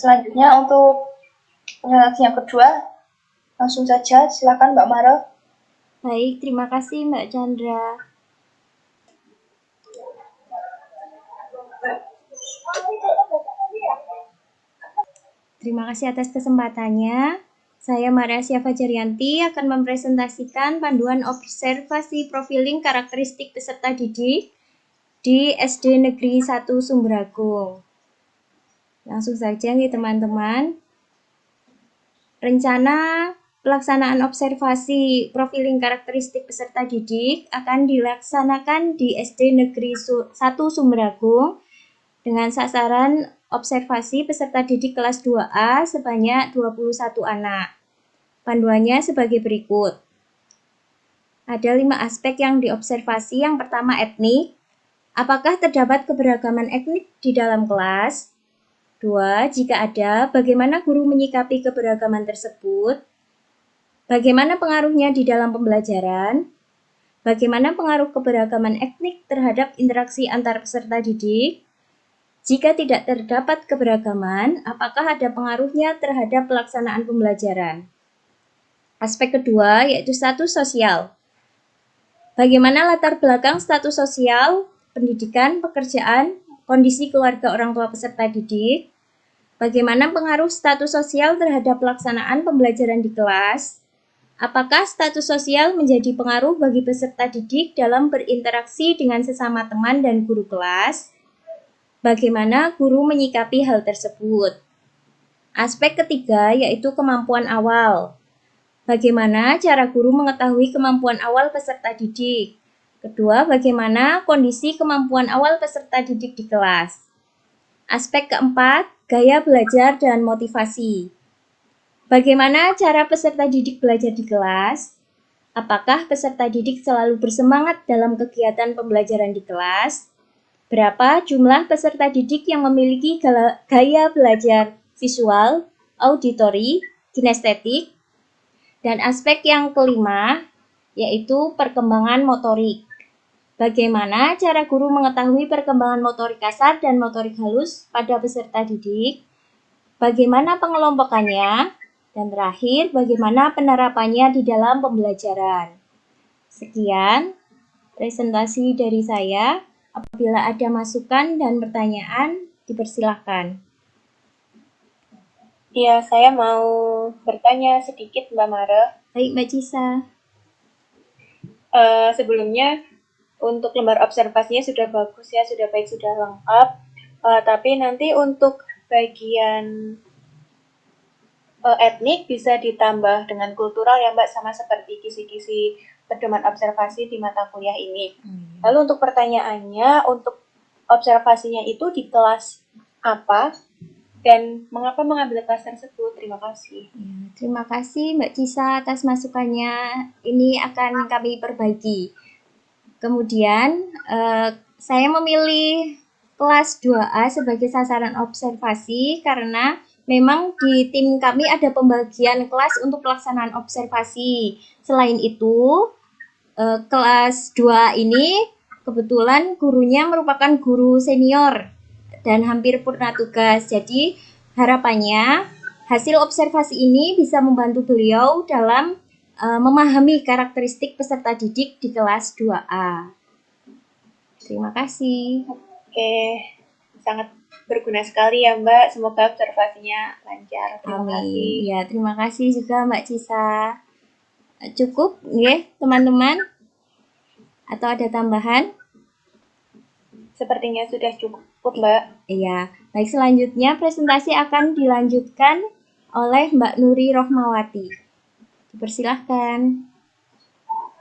Selanjutnya untuk presentasi yang kedua, langsung saja silakan Mbak Mara. Baik, terima kasih Mbak Chandra. Terima kasih atas kesempatannya. Saya Maria Fajarianti akan mempresentasikan panduan observasi profiling karakteristik peserta didik di SD Negeri 1 Sumberagung. Langsung saja nih teman-teman. Rencana pelaksanaan observasi profiling karakteristik peserta didik akan dilaksanakan di SD Negeri 1 Sumberagung dengan sasaran observasi peserta didik kelas 2A sebanyak 21 anak. Panduannya sebagai berikut. Ada 5 aspek yang diobservasi. Yang pertama etnik. Apakah terdapat keberagaman etnik di dalam kelas? 2. Jika ada, bagaimana guru menyikapi keberagaman tersebut? Bagaimana pengaruhnya di dalam pembelajaran? Bagaimana pengaruh keberagaman etnik terhadap interaksi antar peserta didik? Jika tidak terdapat keberagaman, apakah ada pengaruhnya terhadap pelaksanaan pembelajaran? Aspek kedua yaitu status sosial. Bagaimana latar belakang status sosial, pendidikan, pekerjaan, kondisi keluarga orang tua peserta didik? Bagaimana pengaruh status sosial terhadap pelaksanaan pembelajaran di kelas? Apakah status sosial menjadi pengaruh bagi peserta didik dalam berinteraksi dengan sesama teman dan guru kelas? Bagaimana guru menyikapi hal tersebut? Aspek ketiga yaitu kemampuan awal. Bagaimana cara guru mengetahui kemampuan awal peserta didik? Kedua, bagaimana kondisi kemampuan awal peserta didik di kelas? Aspek keempat, gaya belajar dan motivasi. Bagaimana cara peserta didik belajar di kelas? Apakah peserta didik selalu bersemangat dalam kegiatan pembelajaran di kelas? Berapa jumlah peserta didik yang memiliki gaya belajar visual, auditori, kinestetik? Dan aspek yang kelima, yaitu perkembangan motorik. Bagaimana cara guru mengetahui perkembangan motorik kasar dan motorik halus pada peserta didik? Bagaimana pengelompokannya? Dan terakhir, bagaimana penerapannya di dalam pembelajaran? Sekian presentasi dari saya. Apabila ada masukan dan pertanyaan, dipersilahkan. Ya, saya mau bertanya sedikit Mbak Mara. Baik, Mbak Cisa. Sebelumnya, untuk lembar observasinya sudah bagus ya, sudah baik, sudah lengkap. Tapi nanti untuk bagian etnik bisa ditambah dengan kultural ya Mbak, sama seperti kisi-kisi pedoman observasi di mata kuliah ini. Lalu untuk pertanyaannya, untuk observasinya itu di kelas apa? Dan mengapa mengambil kelas tersebut? Terima kasih. Ya, terima kasih Mbak Cisa atas masukannya. Ini akan kami perbaiki. Kemudian, saya memilih kelas 2A sebagai sasaran observasi karena memang di tim kami ada pembagian kelas untuk pelaksanaan observasi. Selain itu, kelas 2 ini kebetulan gurunya merupakan guru senior dan hampir purna tugas. Jadi harapannya hasil observasi ini bisa membantu beliau dalam memahami karakteristik peserta didik di kelas 2A. Terima kasih. Oke, sangat berguna sekali ya Mbak. Semoga observasinya lancar. Terima kasih. Ya, terima kasih juga Mbak Cisa. Cukup ya teman-teman? Atau ada tambahan? Sepertinya sudah cukup, Mbak. Iya, baik, selanjutnya presentasi akan dilanjutkan oleh Mbak Nuri Rohmawati. Dipersilahkan.